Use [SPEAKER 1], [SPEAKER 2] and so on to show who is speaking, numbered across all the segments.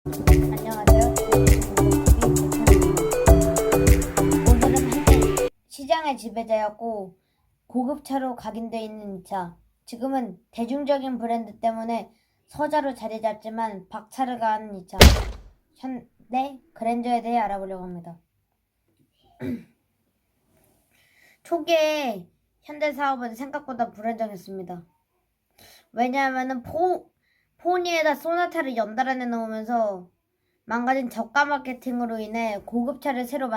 [SPEAKER 1] 안녕하세요. 오늘은 한때 시장의 지배자였고 고급차로 각인되어 있는 이 차. 지금은 대중적인 브랜드 때문에 서자로 자리 잡지만 박차를 가하는 이 차. 현대 그랜저에 대해 알아보려고 합니다. 초기에 현대 사업은 생각보다 불안정했습니다. 왜냐하면 포니에다 소나타를 연달아 내놓으면서 망가진 저가 마케팅으로 인해 고급차를 새로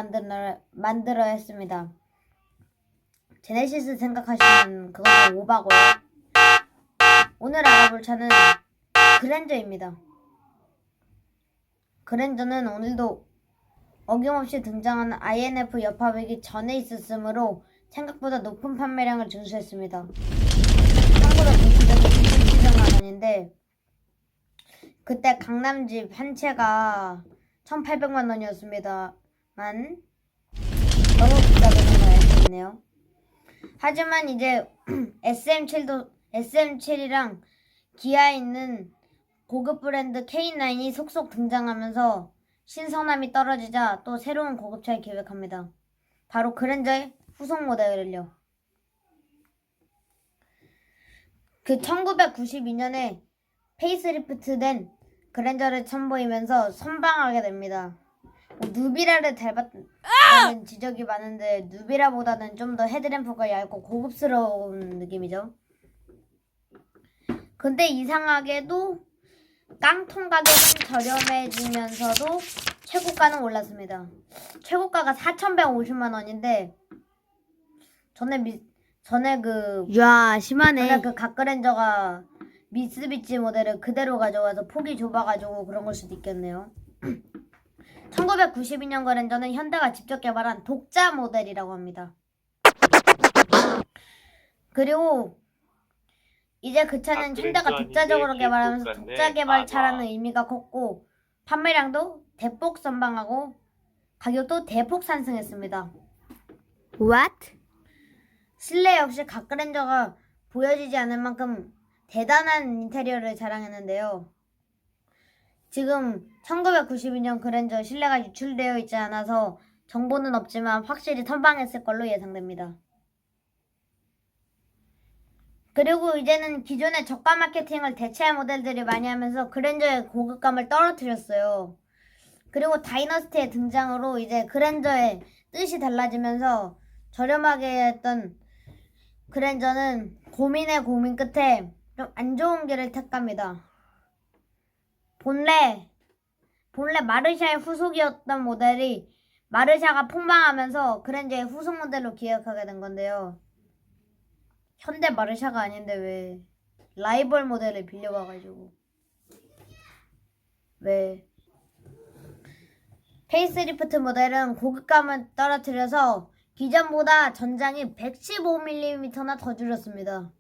[SPEAKER 1] 만들어야 했습니다. 제네시스 생각하시면 그건 오바고요. 오늘 알아볼 차는 그랜저입니다. 그랜저는 오늘도 어김없이 등장하는 INF 여파백이 전에 있었으므로 생각보다 높은 판매량을 준수했습니다. 참고로 전체적인 시즌 700만원인데 그때 강남집 한 채가 1,800만 원이었습니다만 너무 비싸게 생각했네요. 하지만 이제 SM7이랑 기아에 있는 고급 브랜드 K9이 속속 등장하면서 신선함이 떨어지자 또 새로운 고급차를 기획합니다. 바로 그랜저의 후속 모델을요. 그 1992년에 페이스리프트된 그랜저를 선보이면서 선방하게 됩니다. 누비라를 닮았다는 지적이 많은데 누비라보다는 좀 더 헤드램프가 얇고 고급스러운 느낌이죠. 근데 이상하게도 깡통 가격은 저렴해지면서도 최고가는 올랐습니다. 최고가가 4,150만 원인데 전에 심하네. 그 갓그랜저가 미쓰비시 모델을 그대로 가져와서 폭이 좁아가지고 그런 걸 수도 있겠네요. 1992년 그랜저는 현대가 직접 개발한 독자 모델이라고 합니다. 그리고 이제 그 차는 현대가 독자적으로 개발하면서 독자 개발차라는 의미가 컸고 판매량도 대폭 선방하고 가격도 대폭 상승했습니다.
[SPEAKER 2] What?
[SPEAKER 1] 실내 역시 갓그랜저가 보여지지 않을 만큼 대단한 인테리어를 자랑했는데요. 지금 1992년 그랜저 실내가 유출되어 있지 않아서 정보는 없지만 확실히 선방했을 걸로 예상됩니다. 그리고 이제는 기존의 저가 마케팅을 대체할 모델들이 많이 하면서 그랜저의 고급감을 떨어뜨렸어요. 그리고 다이너스티의 등장으로 이제 그랜저의 뜻이 달라지면서 저렴하게 했던 그랜저는 고민의 고민 끝에 좀 안 좋은 길을 택합니다. 본래 마르샤의 후속이었던 모델이 마르샤가 폭망하면서 그랜저의 후속 모델로 기획하게 된 건데요. 현대 마르샤가 아닌데 왜 라이벌 모델을 빌려와가지고 왜 페이스리프트 모델은 고급감을 떨어뜨려서 기존보다 전장이 115mm나 더 줄었습니다.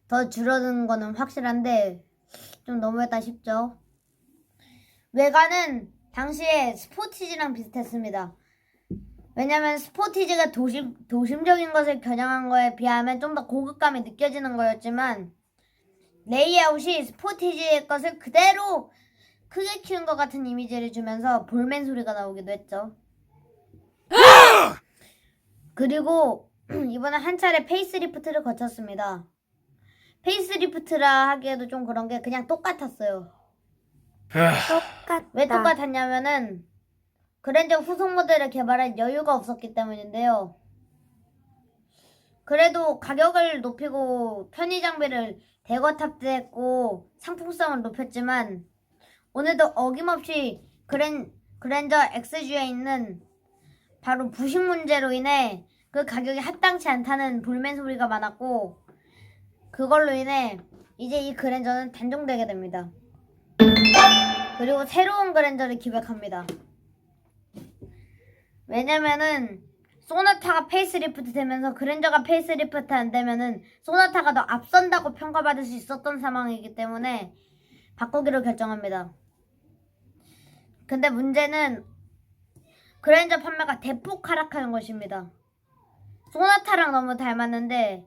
[SPEAKER 1] 더 줄어든 거는 확실한데 좀 너무했다 싶죠. 외관은 당시에 스포티지랑 비슷했습니다. 왜냐면 스포티지가 도심적인 것을 겨냥한 거에 비하면 좀 더 고급감이 느껴지는 거였지만 레이아웃이 스포티지의 것을 그대로 크게 키운 것 같은 이미지를 주면서 볼멘 소리가 나오기도 했죠. 그리고 이번에 한 차례 페이스리프트를 거쳤습니다. 페이스리프트라 하기에도 좀 그런 게 그냥 똑같았어요.
[SPEAKER 2] 똑같다.
[SPEAKER 1] 왜 똑같았냐면은 그랜저 후속 모델을 개발할 여유가 없었기 때문인데요. 그래도 가격을 높이고 편의 장비를 대거 탑재했고 상품성을 높였지만 오늘도 어김없이 그랜저 XG에 있는 바로 부식 문제로 인해 그 가격이 합당치 않다는 볼멘 소리가 많았고 그걸로 인해 이제 이 그랜저는 단종되게 됩니다. 그리고 새로운 그랜저를 기획합니다. 왜냐면은 소나타가 페이스리프트 되면서 그랜저가 페이스리프트 안 되면은 소나타가 더 앞선다고 평가받을 수 있었던 상황이기 때문에 바꾸기로 결정합니다. 근데 문제는 그랜저 판매가 대폭 하락하는 것입니다. 소나타랑 너무 닮았는데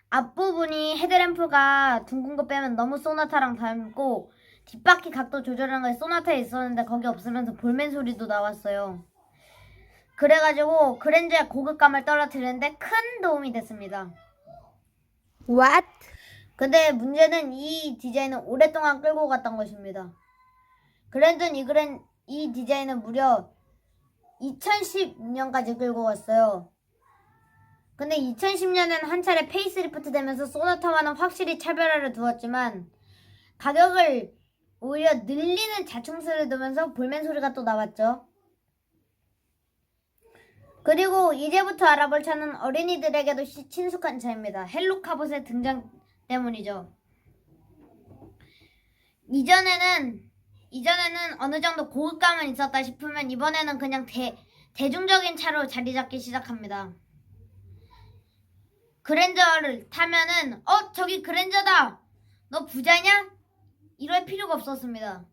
[SPEAKER 1] 앞부분이 헤드램프가 둥근 거 빼면 너무 소나타랑 닮고 뒷바퀴 각도 조절하는 게 소나타에 있었는데 거기 없으면서 볼멘 소리도 나왔어요. 그래가지고 그랜저의 고급감을 떨어뜨리는데 큰 도움이 됐습니다.
[SPEAKER 2] What?
[SPEAKER 1] 근데 문제는 이 디자인을 오랫동안 끌고 갔던 것입니다. 그랜저는 이 디자인을 무려 2010년까지 끌고 갔어요. 근데 2010년에는 한 차례 페이스리프트 되면서 소나타와는 확실히 차별화를 두었지만 가격을 오히려 늘리는 자충수를 두면서 볼멘 소리가 또 나왔죠. 그리고 이제부터 알아볼 차는 어린이들에게도 친숙한 차입니다. 헬로 카봇의 등장 때문이죠. 이전에는 어느 정도 고급감은 있었다 싶으면 이번에는 그냥 대중적인 차로 자리 잡기 시작합니다. 그랜저를 타면은 저기 그랜저다! 너 부자냐? 이럴 필요가 없었습니다.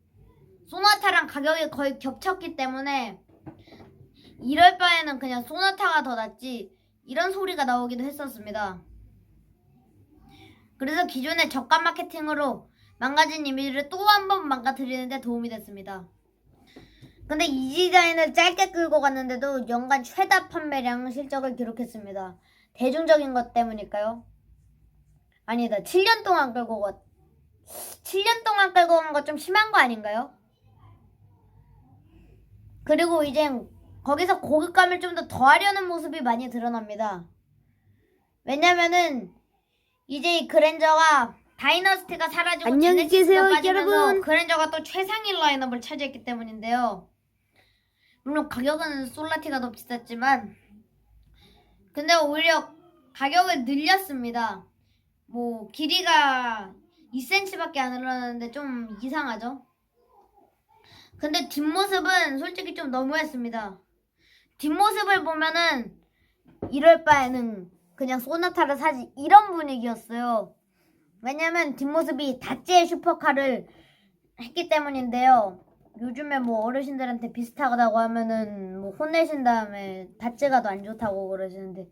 [SPEAKER 1] 소나타랑 가격이 거의 겹쳤기 때문에 이럴 바에는 그냥 소나타가 더 낫지 이런 소리가 나오기도 했었습니다. 그래서 기존의 저가 마케팅으로 망가진 이미지를 또 한 번 망가뜨리는데 도움이 됐습니다. 근데 이 디자인을 짧게 끌고 갔는데도 연간 최다 판매량 실적을 기록했습니다. 대중적인 것 때문일까요? 아니다. 7년 동안 끌고 간 거 좀 심한 거 아닌가요? 그리고 이제 거기서 고급감을 좀 더 더하려는 모습이 많이 드러납니다. 왜냐면은 이제 이 그랜저가 다이너스티가 사라지고
[SPEAKER 2] 안녕히 계세요,
[SPEAKER 1] 제네시스가 빠지면서
[SPEAKER 2] 여러분.
[SPEAKER 1] 그랜저가 또 최상위 라인업을 차지했기 때문인데요. 물론 가격은 솔라티가 더 비쌌지만 근데 오히려 가격을 늘렸습니다. 뭐 길이가 2cm밖에 안 늘어났는데 좀 이상하죠? 근데 뒷모습은 솔직히 좀 너무했습니다. 뒷모습을 보면은 이럴 바에는 그냥 소나타를 사지 이런 분위기였어요. 왜냐면 뒷모습이 다찌의 슈퍼카를 했기 때문인데요. 요즘에 뭐 어르신들한테 비슷하다고 하면은 뭐 혼내신 다음에 다찌가 더 안 좋다고 그러시는데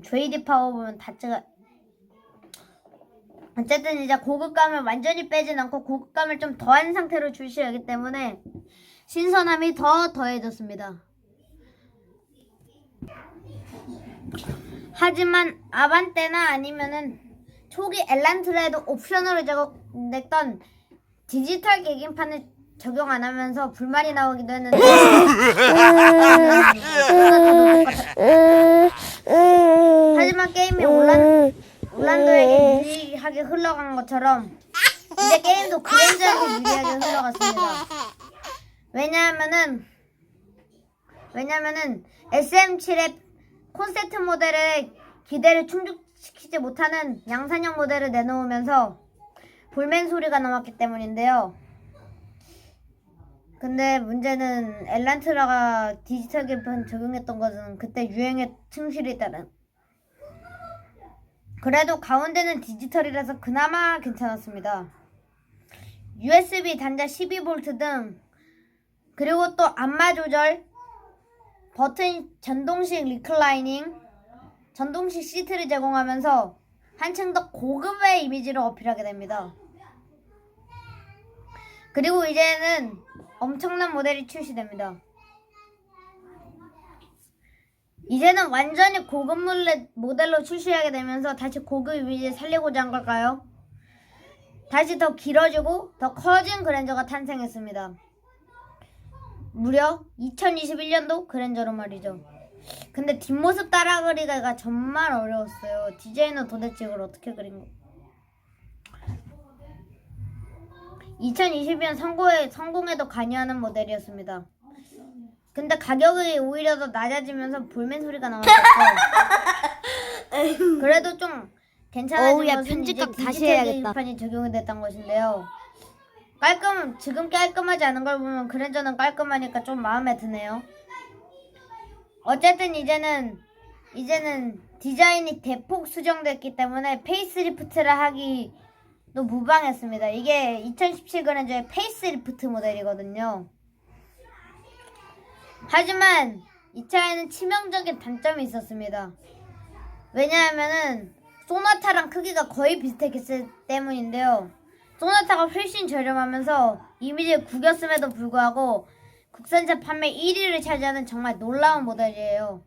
[SPEAKER 1] JD 파워 보면 다찌가 어쨌든 이제 고급감을 완전히 빼진 않고 고급감을 좀 더한 상태로 출시하기 때문에 신선함이 더 더해졌습니다. 하지만 아반떼나 아니면은 초기 엘란트라에도 옵션으로 제공됐던 디지털 계기판을 적용 안 하면서 불만이 나오기도 했는데 하지만 게임이 올란도에게 유리하게 흘러간 것처럼 이제 게임도 그랜저에게 유리하게 흘러갔습니다. 왜냐하면은 SM7의 콘셉트 모델의 기대를 충족시키지 못하는 양산형 모델을 내놓으면서 볼멘 소리가 나왔기 때문인데요. 근데 문제는 엘란트라가 디지털 계기판 적용했던 것은 그때 유행에 충실히 따른 그래도 가운데는 디지털이라서 그나마 괜찮았습니다. USB 단자 12V 등 그리고 또 안마 조절, 버튼 전동식 리클라이닝, 전동식 시트를 제공하면서 한층 더 고급의 이미지를 어필하게 됩니다. 그리고 이제는 엄청난 모델이 출시됩니다. 이제는 완전히 고급 모델로 출시하게 되면서 다시 고급 이미지를 살리고자 한 걸까요? 다시 더 길어지고 더 커진 그랜저가 탄생했습니다. 무려 2021년도 그랜저로 말이죠. 근데 뒷모습 따라그리기가 정말 어려웠어요. 디자인은 도대체 이걸 어떻게 그린 거? 2022년 성공에도 관여하는 모델이었습니다. 근데 가격이 오히려 더 낮아지면서 볼멘 소리가 나왔었고 그래도 좀 괜찮아진
[SPEAKER 2] 어우야,
[SPEAKER 1] 것은
[SPEAKER 2] 편집각
[SPEAKER 1] 이제
[SPEAKER 2] 다시
[SPEAKER 1] 디지털
[SPEAKER 2] 해야겠다.
[SPEAKER 1] 계기판이 적용이 됐던 것인데요. 지금 깔끔하지 않은 걸 보면 그랜저는 깔끔하니까 좀 마음에 드네요. 어쨌든 이제는 디자인이 대폭 수정됐기 때문에 페이스리프트를 하기도 무방했습니다. 이게 2017 그랜저의 페이스리프트 모델이거든요. 하지만 이 차에는 치명적인 단점이 있었습니다. 왜냐하면은 소나타랑 크기가 거의 비슷했기 때문인데요. 소나타가 훨씬 저렴하면서 이미지를 구겼음에도 불구하고 국산차 판매 1위를 차지하는 정말 놀라운 모델이에요.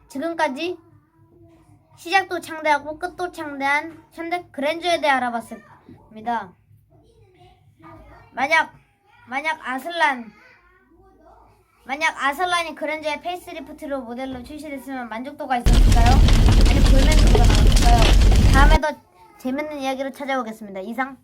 [SPEAKER 1] 지금까지 시작도 창대하고 끝도 창대한 현대 그랜저에 대해 알아봤습니다. 만약 아슬란이 그랜저의 페이스리프트로 모델로 출시됐으면 만족도가 있었을까요? 아니 불만족도가 나왔을까요? 다음에 더 재밌는 이야기로 찾아오겠습니다. 이상